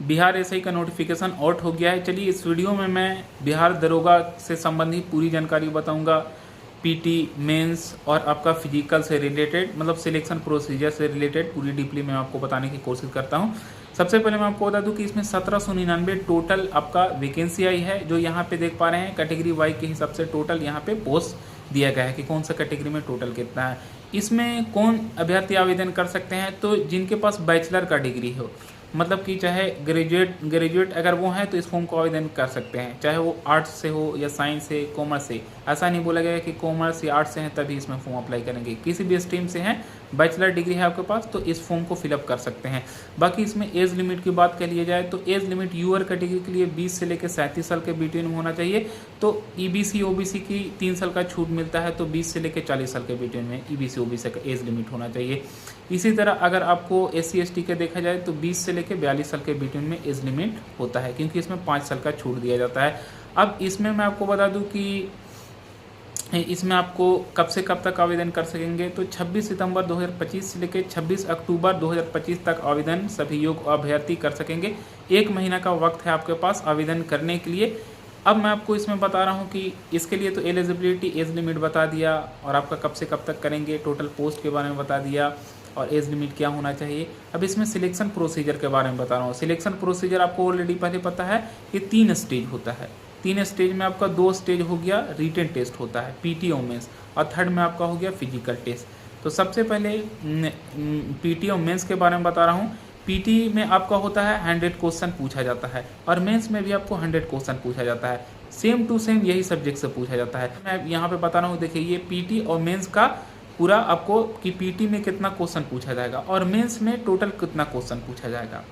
Bihar SI का notification out हो गया है। चलिए इस वीडियो में मैं बिहार दरोगा से संबंधित पूरी जानकारी बताऊंगा, पीटी मेंस और आपका फिजिकल से रिलेटेड, मतलब सिलेक्शन प्रोसीजर से रिलेटेड पूरी डीपली मैं आपको बताने की कोशिश करता हूं। सबसे पहले मैं आपको बता दूं कि इसमें 1799 टोटल आपका वैकेंसी आई है। जो यहाँ पे देख पा रहे हैं कैटेगरी वाई के हिसाब से टोटल यहाँ पे पोस्ट दिया गया है कि कौन सा कैटेगरी में टोटल कितना है। इसमें कौन अभ्यर्थी आवेदन कर सकते हैं, तो जिनके पास बैचलर का डिग्री हो, मतलब कि चाहे ग्रेजुएट अगर वो हैं तो इस फॉर्म को आवेदन कर सकते हैं, चाहे वो आर्ट्स से हो या साइंस से, कॉमर्स से। ऐसा नहीं बोला गया कि कॉमर्स या आर्ट्स से हैं तभी इसमें फॉर्म अप्लाई करेंगे। किसी भी स्ट्रीम से हैं, बैचलर डिग्री है आपके पास तो इस फॉर्म को फिलअप कर सकते हैं। बाकी इसमें एज लिमिट की बात कर लिया जाए तो एज लिमिट यूआर कैटेगरी के लिए 20 से लेकर 37 साल के बिटवीन में होना चाहिए। तो ईबीसी ओबीसी की 3 साल का छूट मिलता है, तो 20 से लेकर 40 साल के बिटवीन में ईबीसी ओबीसी का एज लिमिट होना चाहिए। इसी तरह अगर आपको एससी एसटी का देखा जाए तो 20 से लेकर 42 साल के बिटवीन में एज लिमिट होता है, क्योंकि इसमें 5 साल का छूट दिया जाता है। अब इसमें मैं आपको बता दूं कि इसमें आपको कब से कब तक आवेदन कर सकेंगे, तो 26 सितंबर 2025 से लेकर 26 अक्टूबर 2025 तक आवेदन सभी योग्य अभ्यर्थी कर सकेंगे। 1 महीना का वक्त है आपके पास आवेदन करने के लिए। अब मैं आपको इसमें बता रहा हूं कि इसके लिए तो एलिजिबिलिटी एज लिमिट बता दिया, और आपका कब से कब तक करेंगे, टोटल पोस्ट के बारे में बता दिया, और एज लिमिट क्या होना चाहिए। अब इसमें सिलेक्शन प्रोसीजर के बारे में बता रहा हूँ। सिलेक्शन प्रोसीजर आपको ऑलरेडी पहले पता है कि 3 स्टेज होता है। 3 स्टेज में आपका 2 स्टेज हो गया रिटन टेस्ट होता है, पीटी और मेंस, और थर्ड में आपका हो गया फिजिकल टेस्ट। तो सबसे पहले पीटी और मेंस के बारे में बता रहा हूँ। पीटी में आपका होता है 100 क्वेश्चन पूछा जाता है, और मेंस में भी आपको 100 क्वेश्चन पूछा जाता है। सेम टू सेम यही सब्जेक्ट से पूछा जाता है। मैं यहाँ पे बता रहा हूँ, देखिए ये पीटी और मेंस का पूरा आपको कि पीटी में कितना क्वेश्चन पूछा जाएगा और मेंस में टोटल कितना क्वेश्चन पूछा जाएगा,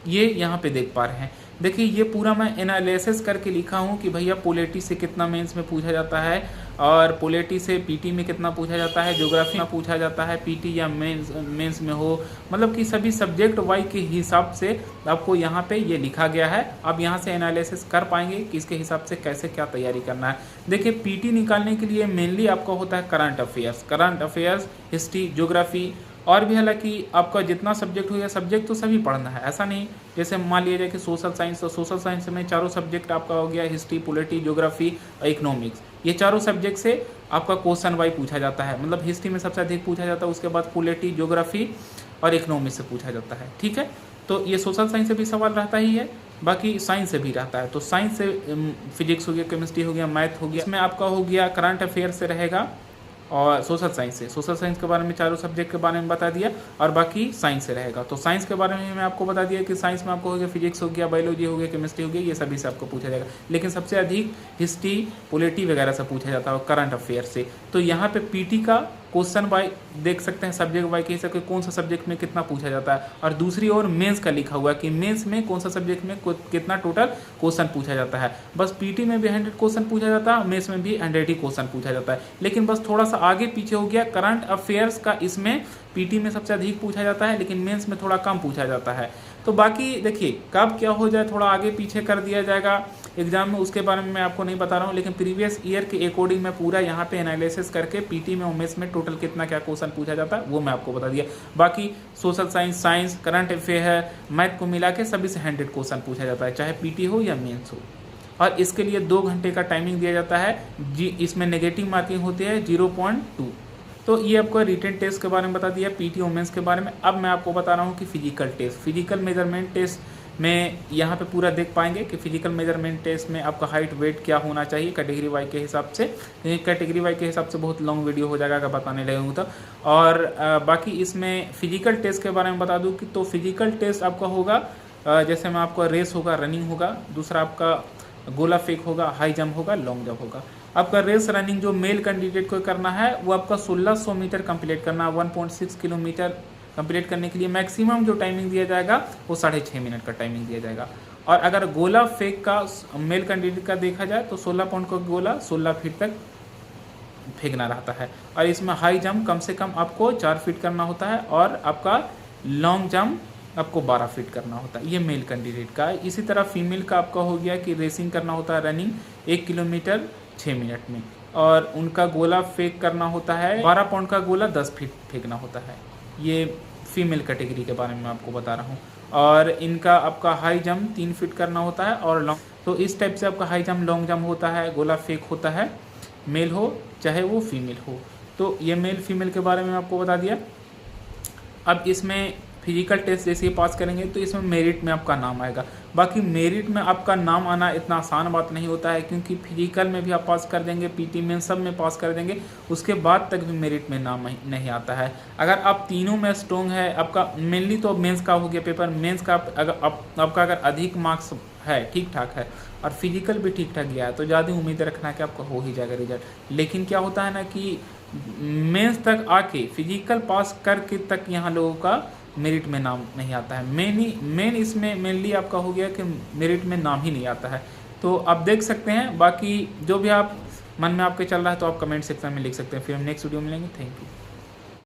ये यहाँ पे देख पा रहे हैं। देखिए ये पूरा मैं एनालिसिस करके लिखा हूँ कि भैया पॉलिटी से कितना मेंस में पूछा जाता है, और पॉलिटी से पीटी में कितना पूछा जाता है, ज्योग्राफी में पूछा जाता है पीटी या मेंस में हो, मतलब कि सभी सब्जेक्ट वाई के हिसाब से आपको यहाँ पे ये लिखा गया है। आप यहाँ से एनालिसिस कर पाएंगे कि इसके हिसाब से कैसे क्या तैयारी करना है। देखिए पीटी निकालने के लिए मेनली आपका होता है करंट अफेयर्स, हिस्ट्री, ज्योग्राफी, और भी हालांकि आपका जितना सब्जेक्ट हो गया, सब्जेक्ट तो सभी पढ़ना है, ऐसा नहीं। जैसे मान लिया जाए कि सोशल साइंस, तो सोशल साइंस में चारों सब्जेक्ट आपका हो गया, हिस्ट्री, पॉलिटी, ज्योग्राफी और इकोनॉमिक्स। ये चारों सब्जेक्ट से आपका क्वेश्चन वाइज पूछा जाता है, मतलब हिस्ट्री में सबसे अधिक पूछा जाता है, उसके बाद पॉलिटी, ज्योग्राफी और इकोनॉमिक्स से पूछा जाता है। ठीक है, तो ये सोशल साइंस से भी सवाल रहता ही है, बाकी साइंस से भी रहता है। तो साइंस से फिजिक्स हो गया, केमिस्ट्री हो गया, मैथ हो गया। इसमें आपका हो गया करंट अफेयर से रहेगा, और सोशल साइंस के बारे में चारों सब्जेक्ट के बारे में बता दिया, और बाकी साइंस से रहेगा। तो साइंस के बारे में मैं आपको बता दिया कि साइंस में आपको हो गया फिजिक्स हो गया, बायोलॉजी हो गया, केमिस्ट्री हो गया, ये सभी से आपको पूछा जाएगा। लेकिन सबसे अधिक हिस्ट्री, पॉलिटी वगैरह से पूछा जाता है करंट अफेयर से। तो यहाँ पे पीटी का क्वेश्चन वाई देख सकते हैं, सब्जेक्ट वाई के हिसाब से कौन सा सब्जेक्ट में कितना पूछा जाता है, और दूसरी ओर मेंस का लिखा हुआ है कि मेंस में कौन सा सब्जेक्ट में कितना टोटल क्वेश्चन पूछा जाता है। बस पीटी में भी 100 क्वेश्चन पूछा जाता है, मेंस में भी 100 ही क्वेश्चन पूछा जाता है। लेकिन बस थोड़ा सा आगे पीछे हो गया करंट अफेयर्स का, इसमें पीटी में सबसे अधिक पूछा जाता है, लेकिन मेंस में थोड़ा कम पूछा जाता है। तो बाकी देखिए कब क्या हो जाए, थोड़ा आगे पीछे कर दिया जाएगा एग्जाम में, उसके बारे में मैं आपको नहीं बता रहा हूँ। लेकिन प्रीवियस ईयर के अकॉर्डिंग मैं पूरा यहाँ पे एनालिसिस करके पीटी में और मेंस में टोटल कितना क्या क्वेश्चन पूछा जाता है वो मैं आपको बता दिया। बाकी social science, current affair, math को मिला के सभी से 100 क्वेश्चन पूछा जाता है, चाहे पीटी हो या मेंस हो। और इसके लिए 2 घंटे का टाइमिंग दिया जाता है जी। इसमें नेगेटिव मार्किंग होती है 0.2। तो ये आपको रिटन टेस्ट के बारे में बता दिया, पीटी वुमेंस के बारे में। अब मैं आपको बता रहा हूँ कि फिजिकल मेजरमेंट टेस्ट में यहाँ पे पूरा देख पाएंगे कि फिजिकल मेजरमेंट टेस्ट में आपका हाइट वेट क्या होना चाहिए कैटेगरी वाई के हिसाब से। कैटेगरी वाई के हिसाब से बहुत लॉन्ग वीडियो हो जाएगा अगर बताने लगेंगे तो। और बाकी इसमें फिजिकल टेस्ट के बारे में बता दूँ कि तो फिजिकल टेस्ट आपका होगा, जैसे में आपका रेस होगा, रनिंग होगा, दूसरा आपका गोला फेंक होगा, हाई जंप होगा, लॉन्ग जंप होगा। आपका रेस रनिंग जो मेल कैंडिडेट को करना है वो आपका 1600 मीटर कंप्लीट करना है। 1.6 किलोमीटर कंप्लीट करने के लिए मैक्सिमम जो टाइमिंग दिया जाएगा वो 6.5 मिनट का टाइमिंग दिया जाएगा। और अगर गोला फेंक का मेल कैंडिडेट का देखा जाए तो 16 पाउंड का गोला 16 फीट तक फेंकना रहता है। और इसमें हाई जंप कम से कम आपको 4 फीट करना होता है, और आपका लॉन्ग जंप आपको 12 फीट करना होता है। ये मेल कैंडिडेट का है। इसी तरह फीमेल का आपका हो गया कि रेसिंग करना होता है, रनिंग 1 किलोमीटर 6 मिनट में, और उनका गोला फेंक करना होता है 12 पाउंड का गोला 10 फीट फेंकना होता है। ये फीमेल कैटेगरी के बारे में मैं आपको बता रहा हूँ। और इनका आपका हाई जंप 3 फीट करना होता है और लॉन्ग, तो इस टाइप से आपका हाई जंप लॉन्ग जंप होता है, गोला फेंक होता है, मेल हो चाहे वो फीमेल हो। तो ये मेल फीमेल के बारे में आपको बता दिया। अब इसमें फिजिकल टेस्ट जैसे ही पास करेंगे तो इसमें मेरिट में आपका नाम आएगा। बाकी मेरिट में आपका नाम आना इतना आसान बात नहीं होता है, क्योंकि फिजिकल में भी आप पास कर देंगे, पीटी में सब में पास कर देंगे, उसके बाद तक भी मेरिट में नाम नहीं आता है। अगर आप तीनों में स्ट्रॉन्ग है, आपका मेनली तो मेंस का हो गया पेपर, मेंस का आपका अगर अधिक मार्क्स है, ठीक ठाक है, और फिजिकल भी ठीक ठाक गया है, तो ज़्यादा उम्मीद रखना है कि आपका हो ही जाएगा रिजल्ट। लेकिन क्या होता है ना कि मेंस तक आके फिजिकल पास करके तक यहाँ लोगों का मेरिट में नाम नहीं आता है। मेन इसमें मेनली आपका हो गया कि मेरिट में नाम ही नहीं आता है। तो आप देख सकते हैं, बाकी जो भी आप मन में आपके चल रहा है तो आप कमेंट सेक्शन में लिख सकते हैं। फिर हम नेक्स्ट वीडियो में मिलेंगे। Thank you.